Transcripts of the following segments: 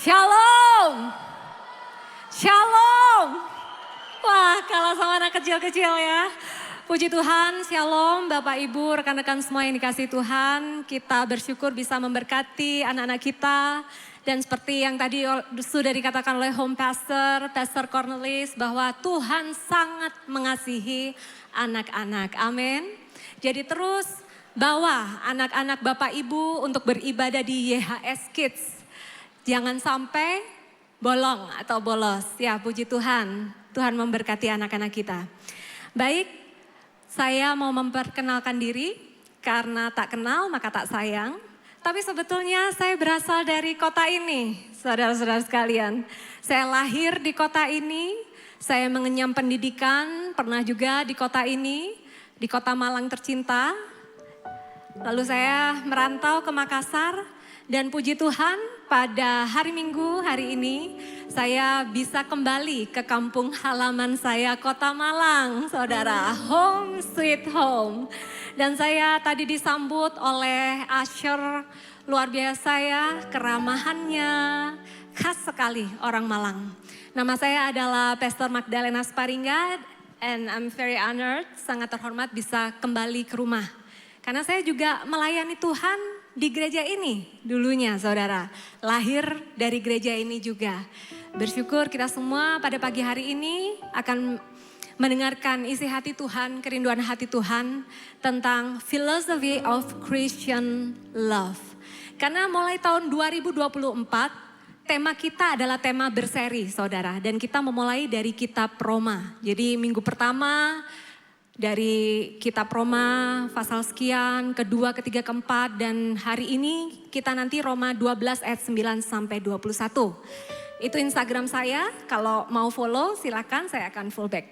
Shalom. Shalom. Wah, kalah sama anak kecil-kecil ya. Puji Tuhan, shalom Bapak Ibu, rekan-rekan semua yang dikasihi Tuhan. Kita bersyukur bisa memberkati anak-anak kita. Dan seperti yang tadi sudah dikatakan oleh Home Pastor, Pastor Cornelis, bahwa Tuhan sangat mengasihi anak-anak. Amin. Jadi terus bawa anak-anak Bapak Ibu untuk beribadah di YHS Kids. Jangan sampai bolong atau bolos. Ya, puji Tuhan. Tuhan memberkati anak-anak kita. Baik, saya mau memperkenalkan diri karena tak kenal maka tak sayang. Tapi sebetulnya saya berasal dari kota ini, saudara-saudara sekalian. Saya lahir di kota ini, saya mengenyam pendidikan, pernah juga di kota ini, di kota Malang tercinta. Lalu saya merantau ke Makassar dan puji Tuhan pada hari Minggu hari ini saya bisa kembali ke kampung halaman saya, kota Malang, saudara. Home sweet home. Dan saya tadi disambut oleh usher luar biasa ya, keramahannya khas sekali orang Malang. Nama saya adalah Pastor Magdalena Sparingga and I'm very honored, sangat terhormat bisa kembali ke rumah. Karena saya juga melayani Tuhan di gereja ini dulunya saudara. Lahir dari gereja ini juga. Bersyukur kita semua pada pagi hari ini akan mendengarkan isi hati Tuhan, kerinduan hati Tuhan tentang philosophy of Christian love. Karena mulai tahun 2024 tema kita adalah tema berseri saudara. Dan kita memulai dari kitab Roma. Jadi minggu pertama dari kitab Roma pasal sekian, kedua, ketiga, keempat. Dan hari ini kita nanti Roma 12 ayat 9 sampai 21. Itu Instagram saya, kalau mau follow silakan, saya akan full back.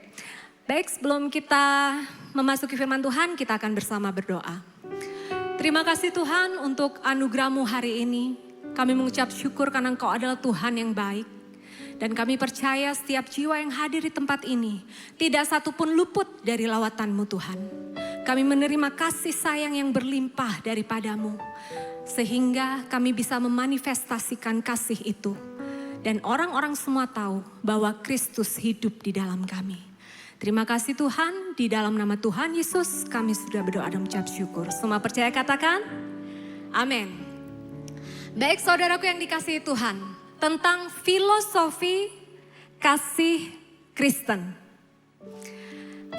Baik, sebelum kita memasuki firman Tuhan, kita akan bersama berdoa. Terima kasih Tuhan untuk anugerah-Mu hari ini. Kami mengucap syukur karena Engkau adalah Tuhan yang baik. Dan kami percaya setiap jiwa yang hadir di tempat ini, tidak satu pun luput dari lawatan-Mu Tuhan. Kami menerima kasih sayang yang berlimpah daripada-Mu. Sehingga kami bisa memanifestasikan kasih itu. Dan orang-orang semua tahu bahwa Kristus hidup di dalam kami. Terima kasih Tuhan, di dalam nama Tuhan Yesus kami sudah berdoa dan mengucap syukur. Semua percaya katakan, amin. Baik saudaraku yang dikasihi Tuhan, tentang filosofi kasih Kristen.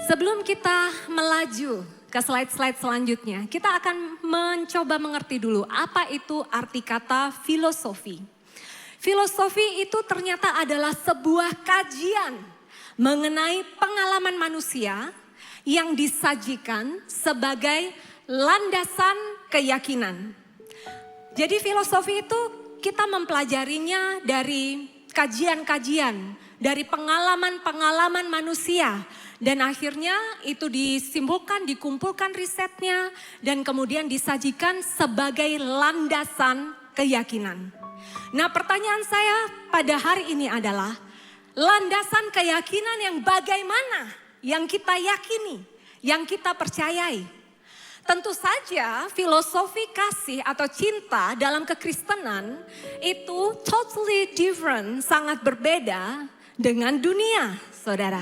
Sebelum kita melaju ke slide-slide selanjutnya, kita akan mencoba mengerti dulu apa itu arti kata filosofi. Filosofi itu ternyata adalah sebuah kajian mengenai pengalaman manusia yang disajikan sebagai landasan keyakinan. Jadi filosofi itu kita mempelajarinya dari kajian-kajian, dari pengalaman-pengalaman manusia. Dan akhirnya itu disimpulkan, dikumpulkan risetnya dan kemudian disajikan sebagai landasan keyakinan. Nah, pertanyaan saya pada hari ini adalah landasan keyakinan yang bagaimana yang kita yakini, yang kita percayai. Tentu saja filosofi kasih atau cinta dalam kekristenan itu totally different, sangat berbeda dengan dunia, saudara.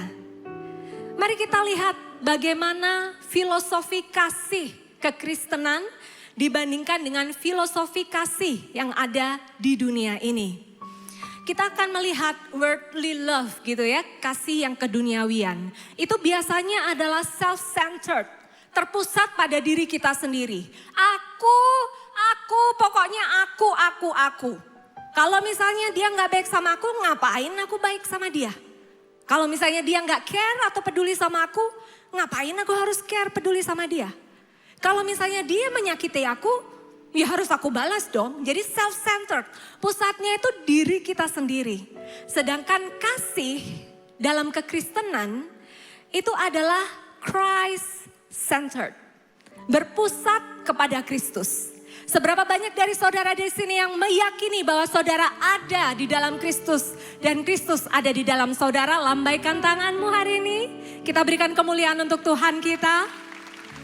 Mari kita lihat bagaimana filosofi kasih kekristenan dibandingkan dengan filosofi kasih yang ada di dunia ini. Kita akan melihat worldly love gitu ya, kasih yang keduniawian. Itu biasanya adalah self-centered, terpusat pada diri kita sendiri. Pokoknya aku. Kalau misalnya dia gak baik sama aku, ngapain aku baik sama dia? Kalau misalnya dia gak care atau peduli sama aku, ngapain aku harus care peduli sama dia? Kalau misalnya dia menyakiti aku, ya harus aku balas dong. Jadi self-centered. Pusatnya itu diri kita sendiri. Sedangkan kasih dalam kekristenan itu adalah Christ-centered. Berpusat kepada Kristus. Seberapa banyak dari saudara di sini yang meyakini bahwa saudara ada di dalam Kristus. Dan Kristus ada di dalam saudara. Lambaikan tanganmu hari ini. Kita berikan kemuliaan untuk Tuhan kita.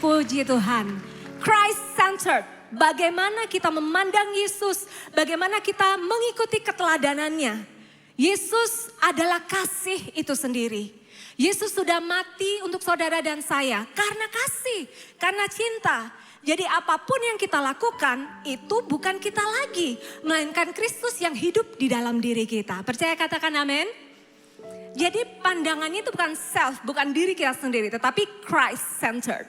Puji Tuhan. Christ-centered. bagaimana kita memandang Yesus, bagaimana kita mengikuti keteladanannya. Yesus adalah kasih itu sendiri. Yesus sudah mati untuk saudara dan saya karena kasih, karena cinta. Jadi apapun yang kita lakukan itu bukan kita lagi, melainkan Kristus yang hidup di dalam diri kita. Percaya, katakan amin. Jadi pandangannya itu bukan self, bukan diri kita sendiri, tetapi Christ centered.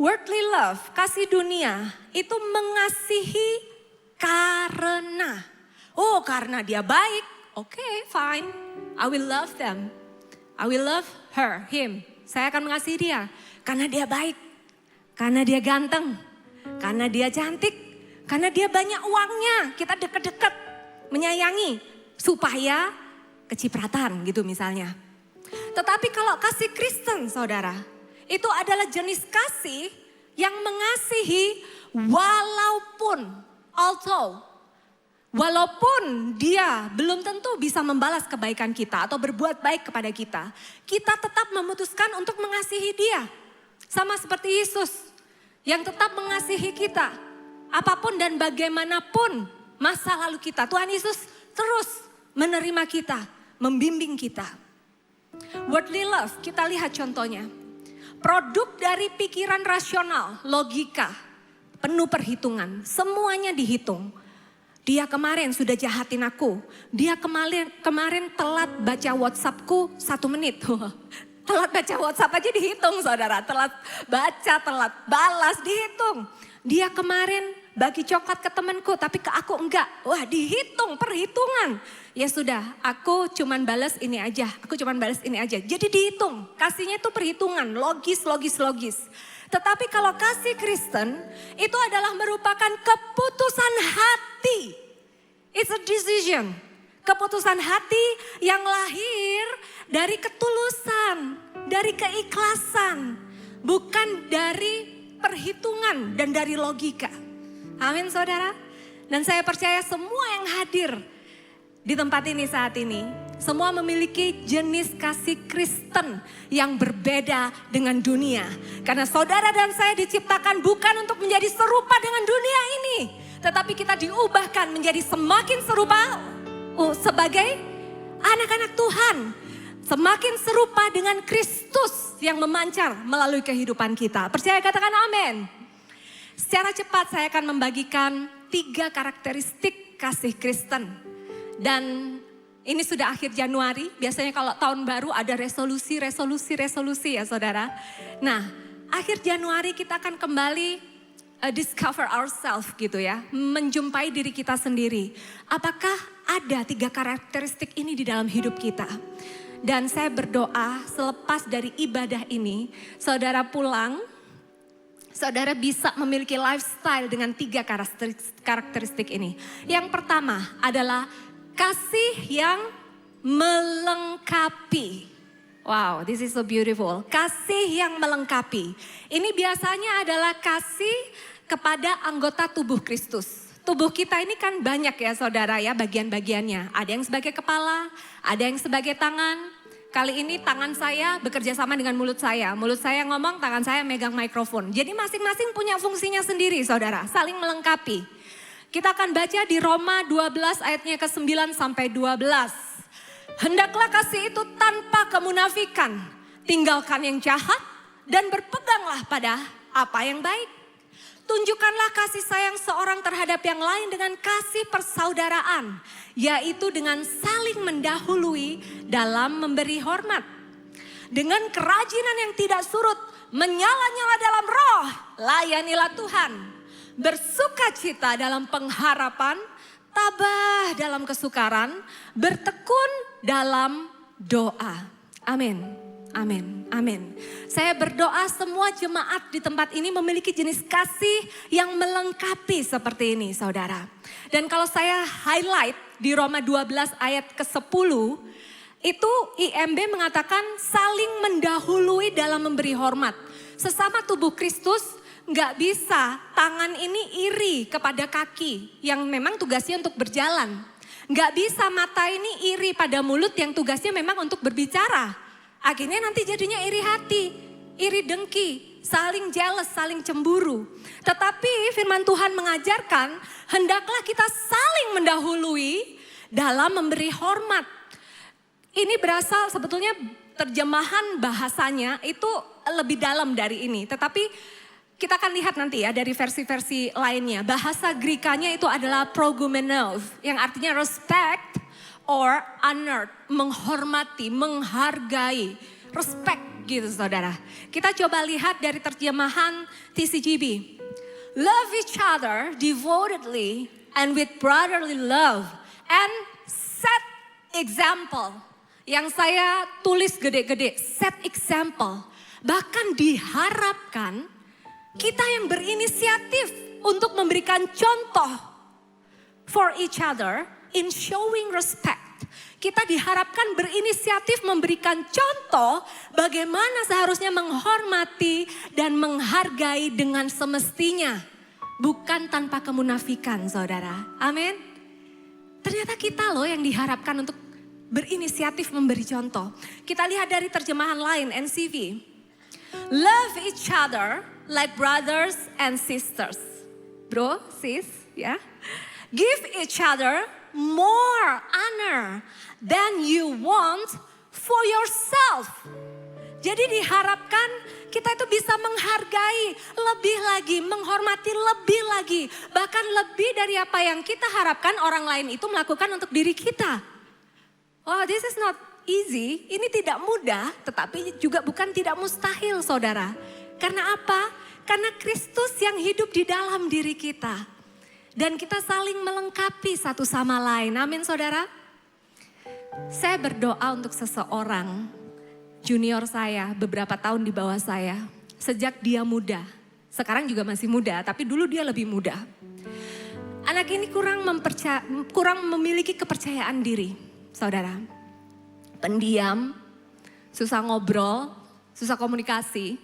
Worldly love, kasih dunia, itu mengasihi karena. Oh, karena dia baik, oke, fine. I will love them. I will love her, him. Saya akan mengasihi dia karena dia baik, karena dia ganteng, karena dia cantik, karena dia banyak uangnya. Kita deket-deket menyayangi supaya kecipratan gitu misalnya. Tetapi kalau kasih Kristen, saudara, itu adalah jenis kasih yang mengasihi walaupun dia belum tentu bisa membalas kebaikan kita atau berbuat baik kepada kita. Kita tetap memutuskan untuk mengasihi dia. Sama seperti Yesus yang tetap mengasihi kita. Apapun dan bagaimanapun masa lalu kita. Tuhan Yesus terus menerima kita, membimbing kita. Worldly love, kita lihat contohnya. Produk dari pikiran rasional, logika, penuh perhitungan, semuanya dihitung. Dia kemarin sudah jahatin aku, dia kemarin telat baca WhatsAppku 1 menit. Telat baca WhatsApp aja dihitung, saudara. Telat baca, telat balas, dihitung. Dia kemarin bagi coklat ke temanku tapi ke aku enggak. Wah, dihitung, perhitungan. Ya sudah, aku cuman balas ini aja. Jadi dihitung, kasihnya itu perhitungan, logis. Tetapi kalau kasih Kristen, itu adalah merupakan keputusan hati. It's a decision. Keputusan hati yang lahir dari ketulusan, dari keikhlasan. Bukan dari perhitungan dan dari logika. Amin, saudara. Dan saya percaya semua yang hadir di tempat ini saat ini, semua memiliki jenis kasih Kristen yang berbeda dengan dunia. Karena saudara dan saya diciptakan bukan untuk menjadi serupa dengan dunia ini, tetapi kita diubahkan menjadi semakin serupa sebagai anak-anak Tuhan. Semakin serupa dengan Kristus yang memancar melalui kehidupan kita. Percaya, katakan amin. Secara cepat saya akan membagikan 3 karakteristik kasih Kristen. Dan ini sudah akhir Januari, biasanya kalau tahun baru ada resolusi ya saudara. Nah, akhir Januari kita akan kembali discover ourselves gitu ya. Menjumpai diri kita sendiri. Apakah ada 3 karakteristik ini di dalam hidup kita? Dan saya berdoa selepas dari ibadah ini, saudara pulang, saudara bisa memiliki lifestyle dengan 3 karakteristik ini. Yang pertama adalah kasih yang melengkapi. Wow, this is so beautiful. Kasih yang melengkapi. Ini biasanya adalah kasih kepada anggota tubuh Kristus. Tubuh kita ini kan banyak ya saudara ya bagian-bagiannya. Ada yang sebagai kepala, ada yang sebagai tangan. Kali ini tangan saya bekerja sama dengan mulut saya. Mulut saya ngomong, tangan saya megang mikrofon. Jadi masing-masing punya fungsinya sendiri saudara, saling melengkapi. Kita akan baca di Roma 12 ayatnya ke-9 sampai 12. Hendaklah kasih itu tanpa kemunafikan. Tinggalkan yang jahat dan berpeganglah pada apa yang baik. Tunjukkanlah kasih sayang seorang terhadap yang lain dengan kasih persaudaraan. Yaitu dengan saling mendahului dalam memberi hormat. Dengan kerajinan yang tidak surut, menyala-nyala dalam roh, layanilah Tuhan. Bersukacita dalam pengharapan, tabah dalam kesukaran, bertekun dalam doa. Amin, amin, amin. Saya berdoa semua jemaat di tempat ini memiliki jenis kasih yang melengkapi seperti ini saudara. Dan kalau saya highlight di Roma 12 ayat ke-10, itu IMB mengatakan saling mendahului dalam memberi hormat. Sesama tubuh Kristus, nggak bisa tangan ini iri kepada kaki yang memang tugasnya untuk berjalan. Nggak bisa mata ini iri pada mulut yang tugasnya memang untuk berbicara. Akhirnya nanti jadinya iri hati, iri dengki, saling jealous, saling cemburu. Tetapi firman Tuhan mengajarkan, hendaklah kita saling mendahului dalam memberi hormat. Ini berasal sebetulnya terjemahan bahasanya itu lebih dalam dari ini. Tetapi kita akan lihat nanti ya dari versi-versi lainnya. Bahasa Grekanya itu adalah progumenov, yang artinya respect or honor, menghormati, menghargai, respect gitu saudara. Kita coba lihat dari terjemahan TCGB. Love each other devotedly and with brotherly love and set example. Yang saya tulis gede-gede, set example. Bahkan diharapkan kita yang berinisiatif untuk memberikan contoh for each other in showing respect. Kita diharapkan berinisiatif memberikan contoh bagaimana seharusnya menghormati dan menghargai dengan semestinya. Bukan tanpa kemunafikan, saudara. Amin. Ternyata kita loh yang diharapkan untuk berinisiatif memberi contoh. Kita lihat dari terjemahan lain, NCV. Love each other like brothers and sisters. Bro, sis, ya. Give each other more honor than you want for yourself. Jadi diharapkan kita itu bisa menghargai lebih lagi, menghormati lebih lagi. Bahkan lebih dari apa yang kita harapkan orang lain itu melakukan untuk diri kita. Oh, this is not easy. Ini tidak mudah, tetapi juga bukan tidak mustahil, saudara. Karena apa? Karena Kristus yang hidup di dalam diri kita. Dan kita saling melengkapi satu sama lain. Amin, saudara. Saya berdoa untuk seseorang, junior saya, beberapa tahun di bawah saya. Sejak dia muda. Sekarang juga masih muda, tapi dulu dia lebih muda. Anak ini kurang memiliki kepercayaan diri, saudara. Pendiam, susah ngobrol, susah komunikasi.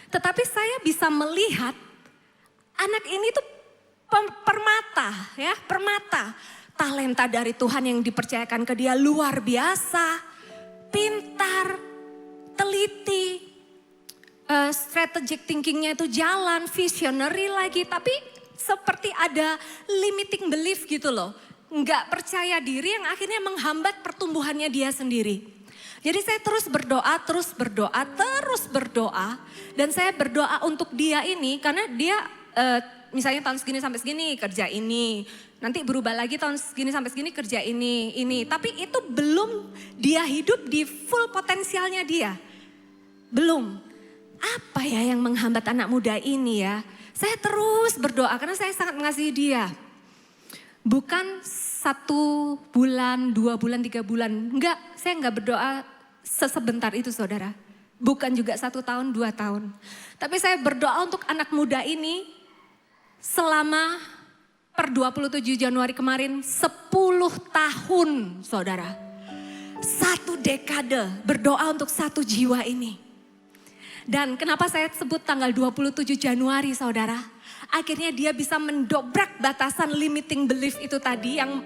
Tetapi saya bisa melihat anak ini tuh permata, ya, permata. Talenta dari Tuhan yang dipercayakan ke dia luar biasa, pintar, teliti, strategic thinkingnya itu jalan, visionary lagi. Tapi seperti ada limiting belief gitu loh. Nggak percaya diri yang akhirnya menghambat pertumbuhannya dia sendiri. Jadi saya terus berdoa. Dan saya berdoa untuk dia ini karena dia misalnya tahun segini sampai segini kerja ini. Nanti berubah lagi tahun segini sampai segini kerja ini. Tapi itu belum dia hidup di full potensialnya dia. Belum. Apa ya yang menghambat anak muda ini ya? Saya terus berdoa karena saya sangat mengasihi dia. Bukan 1 bulan, 2 bulan, 3 bulan. Enggak, saya enggak berdoa sesebentar itu saudara. Bukan juga 1 tahun, 2 tahun. Tapi saya berdoa untuk anak muda ini selama per 27 Januari kemarin 10 tahun saudara. 1 dekade berdoa untuk 1 jiwa ini. Dan kenapa saya sebut tanggal 27 Januari saudara? Akhirnya dia bisa mendobrak batasan limiting belief itu tadi yang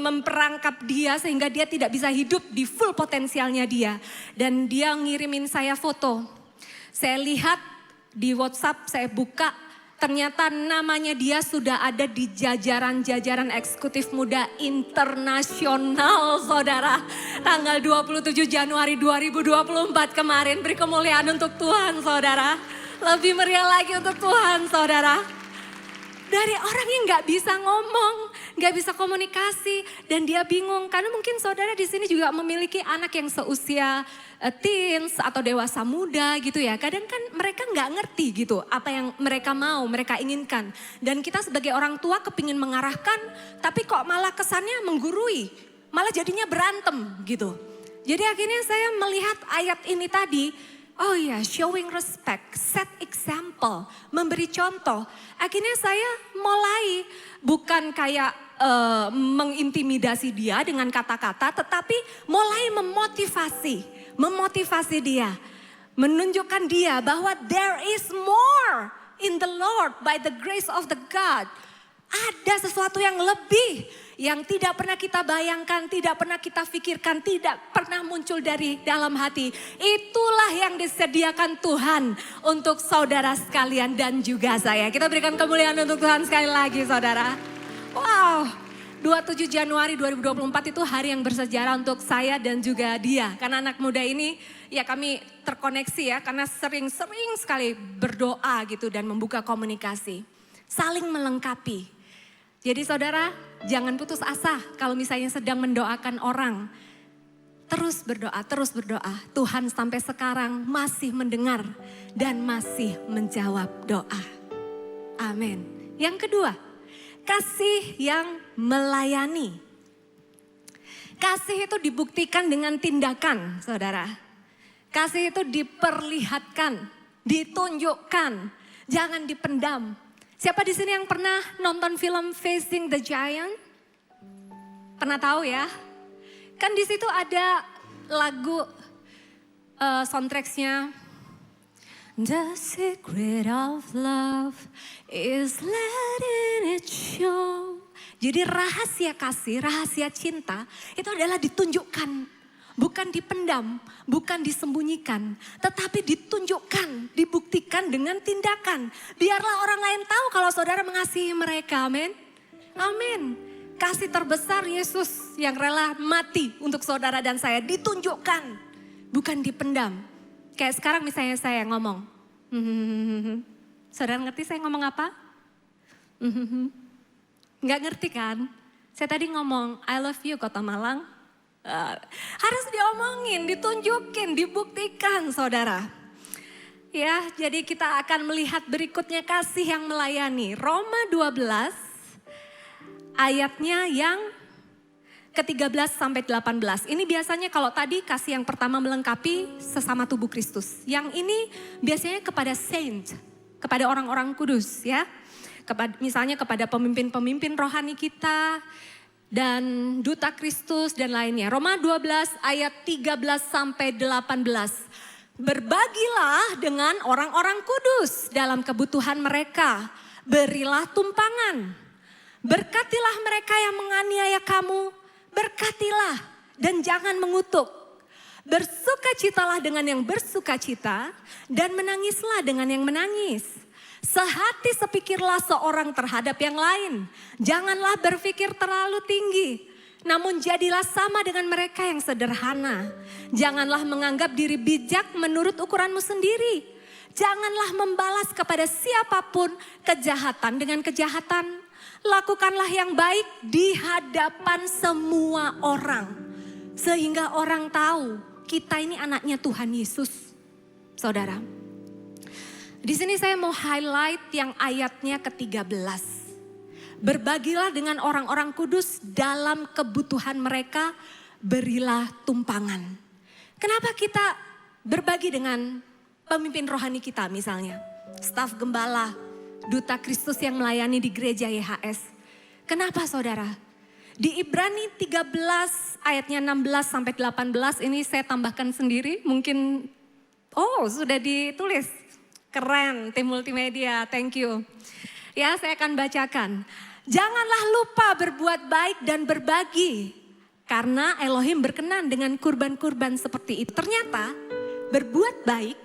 memperangkap dia sehingga dia tidak bisa hidup di full potensialnya dia. Dan dia ngirimin saya foto. Saya lihat di WhatsApp, saya buka, ternyata namanya dia sudah ada di jajaran-jajaran eksekutif muda internasional saudara. Tanggal 27 Januari 2024 kemarin, beri kemuliaan untuk Tuhan saudara. Lebih meriah lagi untuk Tuhan saudara. Dari orang yang gak bisa ngomong, gak bisa komunikasi, dan dia bingung. Karena mungkin saudara di sini juga memiliki anak yang seusia teens atau dewasa muda gitu ya. Kadang kan mereka gak ngerti gitu apa yang mereka mau, mereka inginkan. Dan kita sebagai orang tua kepingin mengarahkan, tapi kok malah kesannya menggurui. Malah jadinya berantem gitu. Jadi akhirnya saya melihat ayat ini tadi, oh ya, showing respect, set example, memberi contoh. Akhirnya saya mulai bukan kayak mengintimidasi dia dengan kata-kata, tetapi mulai memotivasi dia. Menunjukkan dia bahwa there is more in the Lord by the grace of the God. Ada sesuatu yang lebih yang tidak pernah kita bayangkan, tidak pernah kita pikirkan, tidak pernah muncul dari dalam hati. Itulah yang disediakan Tuhan untuk saudara sekalian dan juga saya. Kita berikan kemuliaan untuk Tuhan sekali lagi saudara. Wow, 27 Januari 2024 itu hari yang bersejarah untuk saya dan juga dia. Karena anak muda ini ya kami terkoneksi ya, karena sering sekali berdoa gitu dan membuka komunikasi. Saling melengkapi. Jadi saudara, jangan putus asa kalau misalnya sedang mendoakan orang. Terus berdoa. Tuhan sampai sekarang masih mendengar dan masih menjawab doa. Amin. Yang kedua, kasih yang melayani. Kasih itu dibuktikan dengan tindakan, saudara. Kasih itu diperlihatkan, ditunjukkan, jangan dipendam. Siapa di sini yang pernah nonton film Facing the Giant? Pernah tahu ya? Kan di situ ada lagu soundtracknya. The secret of love is letting it show. Jadi rahasia kasih, rahasia cinta itu adalah ditunjukkan. Bukan dipendam, bukan disembunyikan, tetapi ditunjukkan, dibuktikan dengan tindakan. Biarlah orang lain tahu kalau saudara mengasihi mereka, amin. Amin. Kasih terbesar Yesus yang rela mati untuk saudara dan saya ditunjukkan, bukan dipendam. Kayak sekarang misalnya saya ngomong, saudara ngerti saya ngomong apa? Nggak ngerti kan? Saya tadi ngomong, I love you Kota Malang. Harus diomongin, ditunjukin, dibuktikan saudara. Ya, jadi kita akan melihat berikutnya kasih yang melayani. Roma 12 ayatnya yang ke-13 sampai 18. Ini biasanya kalau tadi kasih yang pertama melengkapi sesama tubuh Kristus. Yang ini biasanya kepada saint, kepada orang-orang kudus ya. Misalnya kepada pemimpin-pemimpin rohani kita dan duta Kristus dan lainnya. Roma 12 ayat 13 sampai 18. Berbagilah dengan orang-orang kudus dalam kebutuhan mereka. Berilah tumpangan. Berkatilah mereka yang menganiaya kamu. Berkatilah dan jangan mengutuk. Bersukacitalah dengan yang bersukacita dan menangislah dengan yang menangis. Sehati sepikirlah seorang terhadap yang lain. Janganlah berpikir terlalu tinggi. Namun jadilah sama dengan mereka yang sederhana. Janganlah menganggap diri bijak menurut ukuranmu sendiri. Janganlah membalas kepada siapapun kejahatan dengan kejahatan. Lakukanlah yang baik di hadapan semua orang. Sehingga orang tahu kita ini anaknya Tuhan Yesus. Saudara. Di sini saya mau highlight yang ayatnya ke-13. Berbagilah dengan orang-orang kudus dalam kebutuhan mereka, berilah tumpangan. Kenapa kita berbagi dengan pemimpin rohani kita misalnya? Staf gembala, duta Kristus yang melayani di gereja YHS. Kenapa saudara? Di Ibrani 13 ayatnya 16 sampai 18 ini saya tambahkan sendiri. Mungkin, sudah ditulis. Keren, tim multimedia, thank you. Ya, saya akan bacakan. Janganlah lupa berbuat baik dan berbagi. Karena Elohim berkenan dengan kurban-kurban seperti itu. Ternyata berbuat baik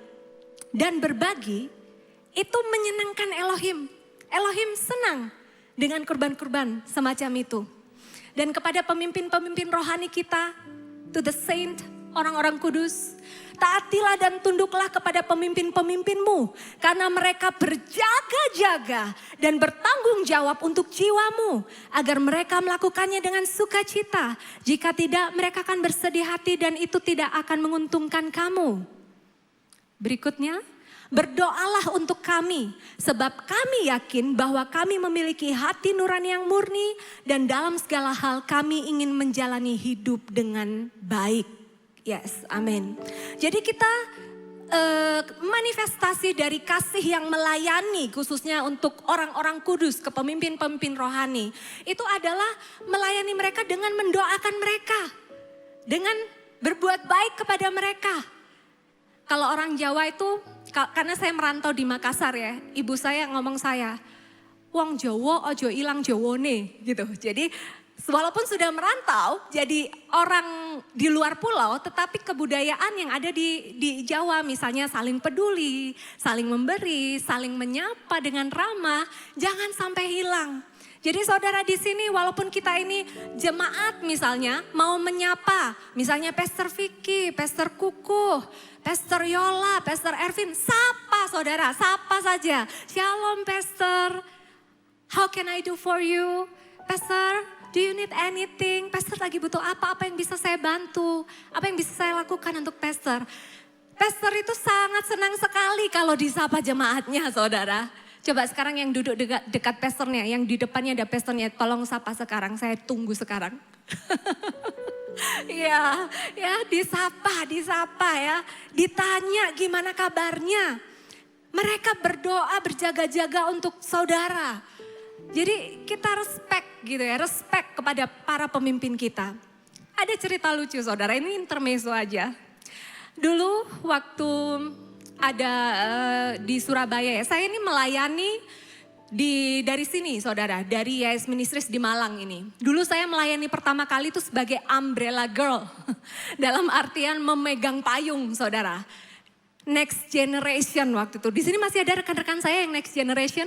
dan berbagi itu menyenangkan Elohim. Elohim senang dengan kurban-kurban semacam itu. Dan kepada pemimpin-pemimpin rohani kita, to the saint, orang-orang kudus, taatilah dan tunduklah kepada pemimpin-pemimpinmu. Karena mereka berjaga-jaga dan bertanggung jawab untuk jiwamu. Agar mereka melakukannya dengan sukacita. Jika tidak, mereka akan bersedih hati dan itu tidak akan menguntungkan kamu. Berikutnya, berdoalah untuk kami. Sebab kami yakin bahwa kami memiliki hati nurani yang murni. Dan dalam segala hal kami ingin menjalani hidup dengan baik. Yes, amin. Jadi kita manifestasi dari kasih yang melayani khususnya untuk orang-orang kudus ke pemimpin-pemimpin rohani. Itu adalah melayani mereka dengan mendoakan mereka. Dengan berbuat baik kepada mereka. Kalau orang Jawa itu, karena saya merantau di Makassar ya, ibu saya ngomong saya, wong Jawa ojo ilang Jawone gitu. Jadi walaupun sudah merantau jadi orang di luar pulau, tetapi kebudayaan yang ada di Jawa misalnya saling peduli, saling memberi, saling menyapa dengan ramah, jangan sampai hilang. Jadi saudara di sini walaupun kita ini jemaat misalnya mau menyapa, misalnya Pastor Vicky, Pastor Kukuh, Pastor Yola, Pastor Ervin, sapa saudara, sapa saja. Shalom Pastor, how can I do for you? Pastor, do you need anything? Pastor lagi butuh apa? Apa yang bisa saya bantu? Apa yang bisa saya lakukan untuk Pastor? Pastor itu sangat senang sekali kalau disapa jemaatnya saudara. Coba sekarang yang duduk dekat pastornya, yang di depannya ada pastornya, tolong sapa sekarang, saya tunggu sekarang. Ya, disapa ya, ditanya gimana kabarnya. Mereka berdoa berjaga-jaga untuk saudara. Jadi kita respect gitu ya, respect kepada para pemimpin kita. Ada cerita lucu saudara, ini intermezzo aja. Dulu waktu ada di Surabaya ya, saya ini melayani dari sini saudara, dari YS Ministries di Malang ini. Dulu saya melayani pertama kali itu sebagai umbrella girl, dalam artian memegang payung saudara. Next generation waktu itu, di sini masih ada rekan-rekan saya yang next generation.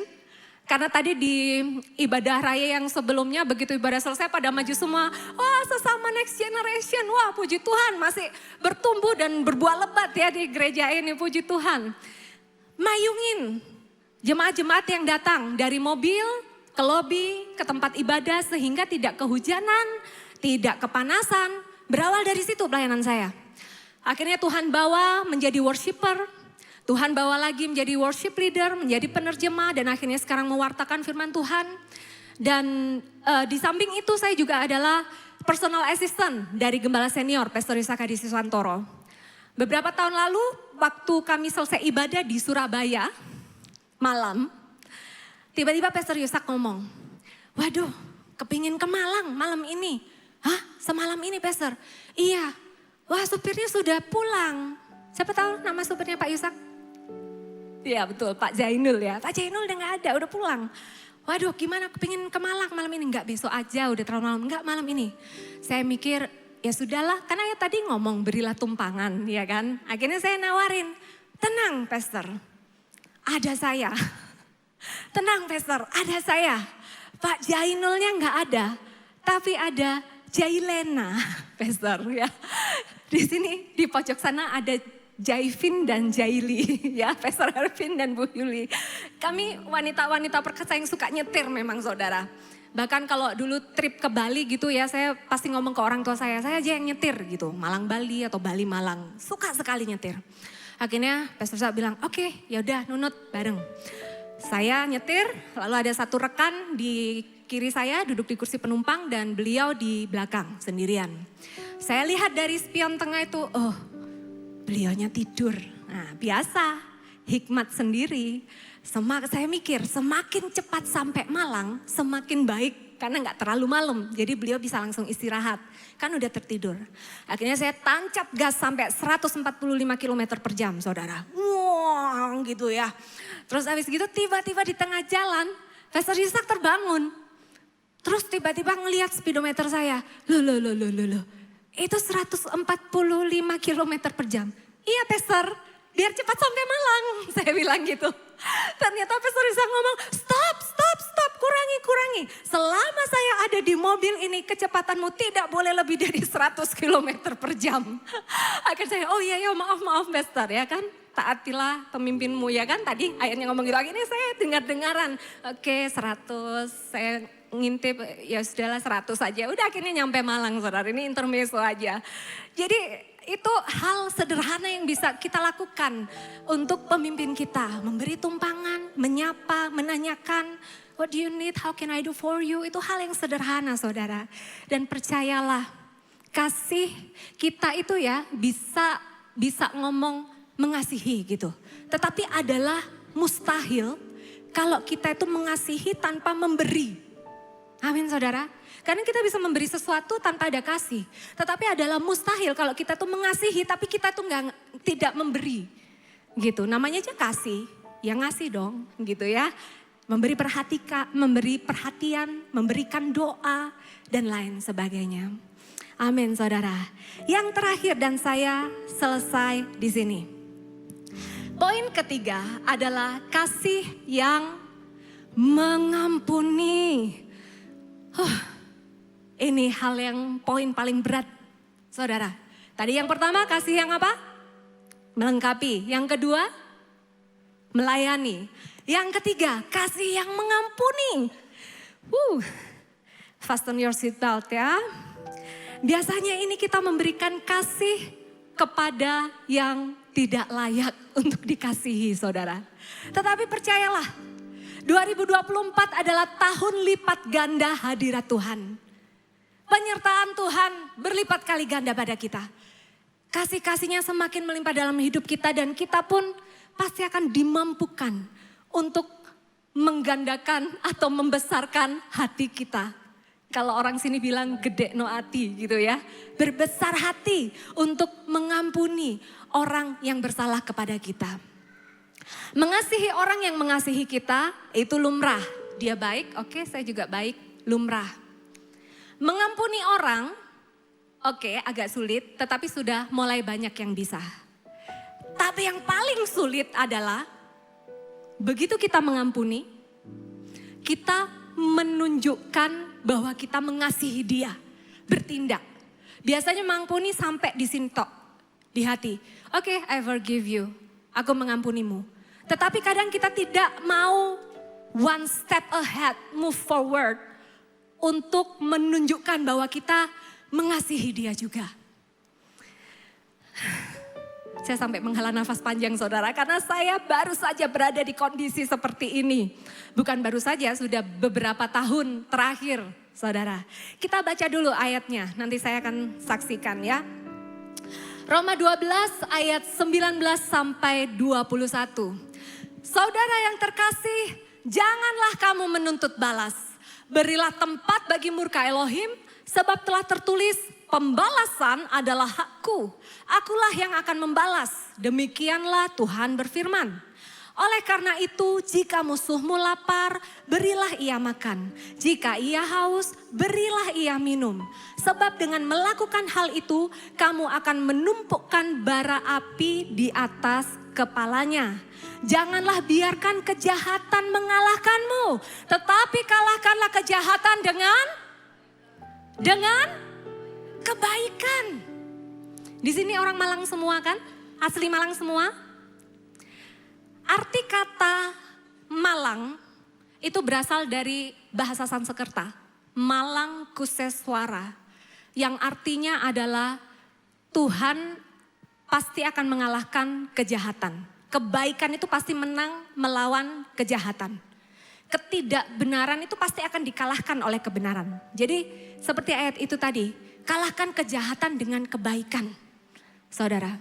Karena tadi di ibadah raya yang sebelumnya begitu ibadah selesai pada maju semua. Wah sesama next generation, wah puji Tuhan masih bertumbuh dan berbuah lebat ya di gereja ini, puji Tuhan. Mayungin jemaat-jemaat yang datang dari mobil ke lobi, ke tempat ibadah sehingga tidak kehujanan, tidak kepanasan. Berawal dari situ pelayanan saya. Akhirnya Tuhan bawa menjadi worshiper. Tuhan bawa lagi menjadi worship leader, menjadi penerjemah dan akhirnya sekarang mewartakan firman Tuhan. Dan di samping itu saya juga adalah personal assistant dari Gembala Senior Pastor Yusak Hadi Siswantoro. Beberapa tahun lalu waktu kami selesai ibadah di Surabaya malam, tiba-tiba Pastor Yusak ngomong, waduh kepingin ke Malang malam ini. Hah semalam ini Pastor? Iya, wah supirnya sudah pulang. Siapa tahu nama supirnya Pak Yusak? Iya betul, Pak Jainul ya. Pak Jainul udah gak ada, udah pulang. Waduh gimana kepingin ke Malang malam ini. Enggak besok aja, udah terlalu malam. Enggak malam ini. Saya mikir ya sudahlah, karena ya tadi ngomong berilah tumpangan ya kan. Akhirnya saya nawarin, tenang Pastor, ada saya. Tenang Pastor, ada saya. Pak Jainulnya gak ada, tapi ada Jailena Pastor ya. Di sini di pojok sana ada Jaivin dan Jaili ya, Pastor Ervin dan Bu Yuli. Kami wanita-wanita perkasa yang suka nyetir memang saudara. Bahkan kalau dulu trip ke Bali gitu ya, saya pasti ngomong ke orang tua saya aja yang nyetir gitu. Malang Bali atau Bali Malang, suka sekali nyetir. Akhirnya Pastor Sa bilang, oke, yaudah nunut bareng. Saya nyetir, lalu ada satu rekan di kiri saya duduk di kursi penumpang dan beliau di belakang sendirian. Saya lihat dari spion tengah itu, oh beliaunya tidur. Nah biasa, hikmat sendiri. Saya mikir semakin cepat sampai Malang semakin baik. Karena gak terlalu malam, jadi beliau bisa langsung istirahat. Kan udah tertidur. Akhirnya saya tancap gas sampai 145 km per jam saudara. Wah gitu ya. Terus habis gitu tiba-tiba di tengah jalan, Pastor Yusak terbangun. Terus tiba-tiba ngelihat speedometer saya. Loh. Itu 145 km per jam. Iya Pastor, biar cepat sampai Malang. Saya bilang gitu. Ternyata Pastor Yusak ngomong, stop, kurangi. Selama saya ada di mobil ini, kecepatanmu tidak boleh lebih dari 100 km per jam. Akhirnya saya, oh iya maaf Pastor ya kan. Taatilah pemimpinmu ya kan. Tadi ayatnya ngomong gitu, ini saya dengar-dengaran. Oke 100, saya ngintip ya sudahlah 100 aja. Udah akhirnya nyampe Malang saudara, ini intermezzo aja. Jadi itu hal sederhana yang bisa kita lakukan untuk pemimpin kita. Memberi tumpangan, menyapa, menanyakan, what do you need, how can I do for you. Itu hal yang sederhana saudara. Dan percayalah, kasih kita itu ya bisa ngomong mengasihi gitu. Tetapi adalah mustahil kalau kita itu mengasihi tanpa memberi. Amin saudara. Karena kita bisa memberi sesuatu tanpa ada kasih. Tetapi adalah mustahil kalau kita tuh mengasihi tapi kita tuh tidak memberi. Gitu, namanya aja kasih. Ya ngasih dong gitu ya. memberi perhatian, memberikan doa, dan lain sebagainya. Amin saudara. Yang terakhir dan saya selesai di sini. Poin ketiga adalah kasih yang mengampuni. Ini hal yang poin paling berat saudara. Tadi yang pertama kasih yang apa? Melengkapi. Yang kedua melayani. Yang ketiga, kasih yang mengampuni. Fasten your seatbelt ya. Biasanya ini kita memberikan kasih kepada yang tidak layak untuk dikasihi saudara. Tetapi percayalah, 2024 adalah tahun lipat ganda hadirat Tuhan. Penyertaan Tuhan berlipat kali ganda pada kita. Kasih-kasihnya semakin melimpah dalam hidup kita dan kita pun pasti akan dimampukan untuk menggandakan atau membesarkan hati kita. Kalau orang sini bilang gede no hati gitu ya. Berbesar hati untuk mengampuni orang yang bersalah kepada kita. Mengasihi orang yang mengasihi kita itu lumrah. Dia baik, oke, saya juga baik, lumrah. Mengampuni orang, oke, agak sulit, tetapi sudah mulai banyak yang bisa. Tapi yang paling sulit adalah begitu kita mengampuni, kita menunjukkan bahwa kita mengasihi dia, bertindak. Biasanya mengampuni sampai di sini tok, di hati. Oke, I forgive you, aku mengampunimu. Tetapi kadang kita tidak mau one step ahead, move forward untuk menunjukkan bahwa kita mengasihi dia juga. Saya sampai menghela nafas panjang saudara, karena saya baru saja berada di kondisi seperti ini. Bukan baru saja, sudah beberapa tahun terakhir saudara. Kita baca dulu ayatnya, nanti saya akan saksikan ya. Roma 12 ayat 19 sampai 21. Saudara yang terkasih, janganlah kamu menuntut balas. Berilah tempat bagi murka Elohim, sebab telah tertulis, pembalasan adalah hakku, akulah yang akan membalas. Demikianlah Tuhan berfirman. Oleh karena itu, jika musuhmu lapar, berilah ia makan. Jika ia haus, berilah ia minum. Sebab dengan melakukan hal itu, kamu akan menumpukan bara api di atas kepalanya. Janganlah biarkan kejahatan mengalahkanmu, tetapi kalahkanlah kejahatan dengan kebaikan. Di sini orang Malang semua kan? Asli Malang semua? Arti kata Malang itu berasal dari bahasa Sanskerta. Malang Kuseswara. Yang artinya adalah Tuhan pasti akan mengalahkan kejahatan. Kebaikan itu pasti menang melawan kejahatan. Ketidakbenaran itu pasti akan dikalahkan oleh kebenaran. Jadi seperti ayat itu tadi, kalahkan kejahatan dengan kebaikan. Saudara.